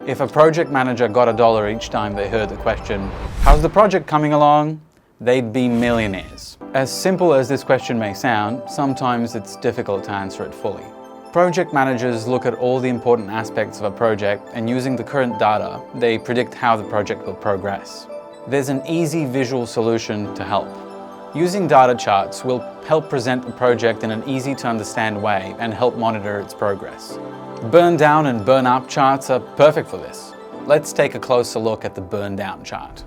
If a project manager got $1 each time they heard the question, "How's the project coming along?" they'd be millionaires. As simple as this question may sound, sometimes it's difficult to answer it fully. Project managers look at all the important aspects of a project, and using the current data, they predict how the project will progress. There's an easy visual solution to help. Using data charts will help present the project in an easy-to-understand way and help monitor its progress. Burn down and burn up charts are perfect for this. Let's take a closer look at the burn down chart.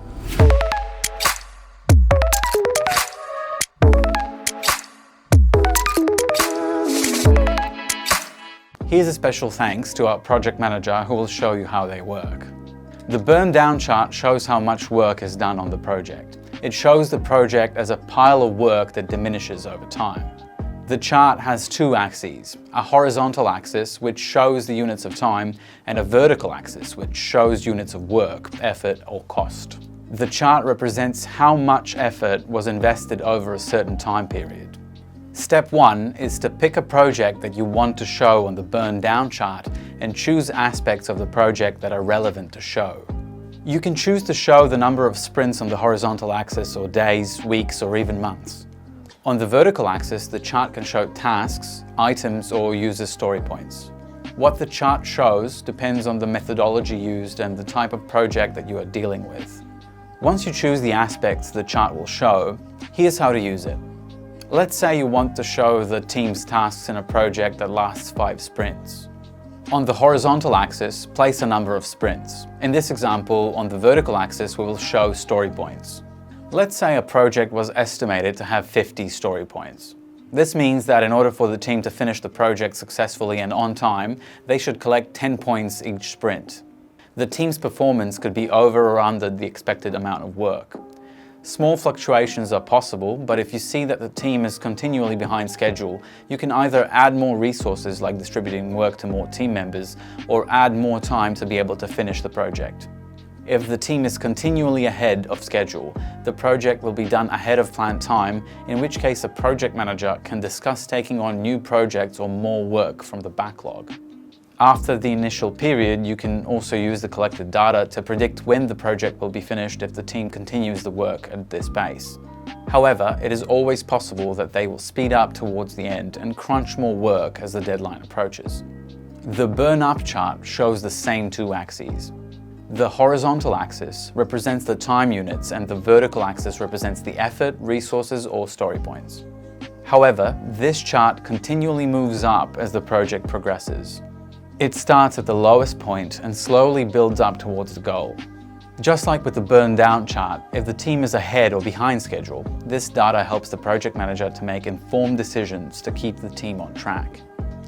Here's a special thanks to our project manager who will show you how they work. The burn down chart shows how much work is done on the project. It shows the project as a pile of work that diminishes over time. The chart has two axes, a horizontal axis which shows the units of time and a vertical axis which shows units of work, effort or cost. The chart represents how much effort was invested over a certain time period. Step 1 is to pick a project that you want to show on the burn down chart and choose aspects of the project that are relevant to show. You can choose to show the number of sprints on the horizontal axis or days, weeks or even months. On the vertical axis, the chart can show tasks, items or user story points. What the chart shows depends on the methodology used and the type of project that you are dealing with. Once you choose the aspects the chart will show, here's how to use it. Let's say you want to show the team's tasks in a project that lasts 5 sprints. On the horizontal axis, place a number of sprints. In this example, on the vertical axis, we will show story points. Let's say a project was estimated to have 50 story points. This means that in order for the team to finish the project successfully and on time, they should collect 10 points each sprint. The team's performance could be over or under the expected amount of work. Small fluctuations are possible, but if you see that the team is continually behind schedule, you can either add more resources like distributing work to more team members or add more time to be able to finish the project. If the team is continually ahead of schedule, the project will be done ahead of planned time, in which case a project manager can discuss taking on new projects or more work from the backlog. After the initial period, you can also use the collected data to predict when the project will be finished if the team continues the work at this pace. However, it is always possible that they will speed up towards the end and crunch more work as the deadline approaches. The burn-up chart shows the same two axes. The horizontal axis represents the time units and the vertical axis represents the effort, resources or story points. However, this chart continually moves up as the project progresses. It starts at the lowest point and slowly builds up towards the goal. Just like with the burn down chart, if the team is ahead or behind schedule, this data helps the project manager to make informed decisions to keep the team on track.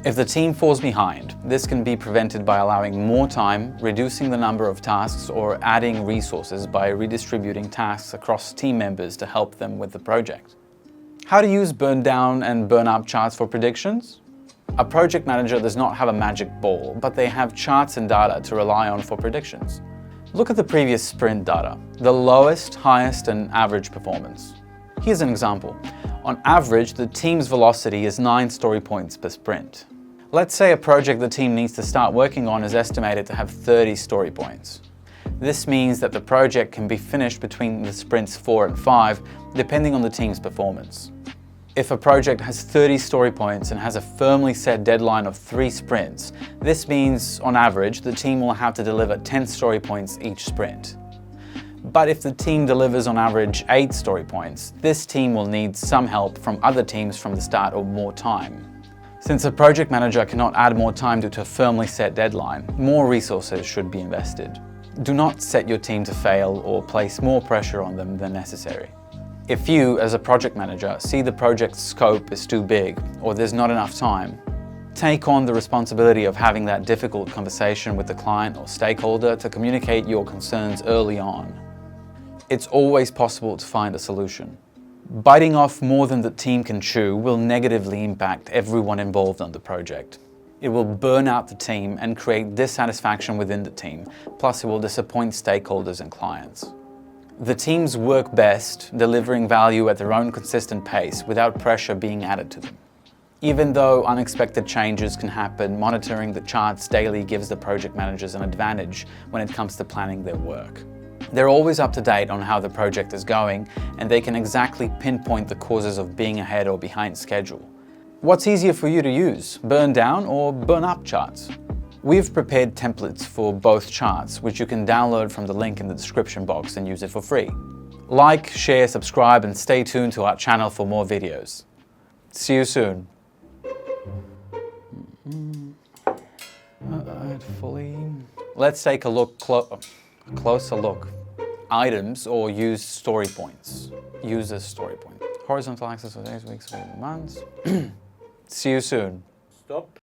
If the team falls behind, this can be prevented by allowing more time, reducing the number of tasks, or adding resources by redistributing tasks across team members to help them with the project. How to use burn down and burn up charts for predictions? A project manager does not have a magic ball, but they have charts and data to rely on for predictions. Look at the previous sprint data, the lowest, highest, and average performance. Here's an example. On average, the team's velocity is 9 story points per sprint. Let's say a project the team needs to start working on is estimated to have 30 story points. This means that the project can be finished between the sprints 4 and 5, depending on the team's performance. If a project has 30 story points and has a firmly set deadline of 3 sprints, this means, on average, the team will have to deliver 10 story points each sprint. But if the team delivers on average 8 story points, this team will need some help from other teams from the start or more time. Since a project manager cannot add more time due to a firmly set deadline, more resources should be invested. Do not set your team to fail or place more pressure on them than necessary. If you, as a project manager, see the project's scope is too big or there's not enough time, take on the responsibility of having that difficult conversation with the client or stakeholder to communicate your concerns early on. It's always possible to find a solution. Biting off more than the team can chew will negatively impact everyone involved on the project. It will burn out the team and create dissatisfaction within the team, plus it will disappoint stakeholders and clients. The teams work best delivering value at their own consistent pace without pressure being added to them. Even though unexpected changes can happen, monitoring the charts daily gives the project managers an advantage when it comes to planning their work. They're always up to date on how the project is going, and they can exactly pinpoint the causes of being ahead or behind schedule. What's easier for you to use, burn down or burn up charts? We've prepared templates for both charts, which you can download from the link in the description box and use it for free. Like, share, subscribe, and stay tuned to our channel for more videos. See you soon. Let's take a closer look. Items or use story points. Use a story point. Horizontal axis for days, weeks, months. See you soon. Stop.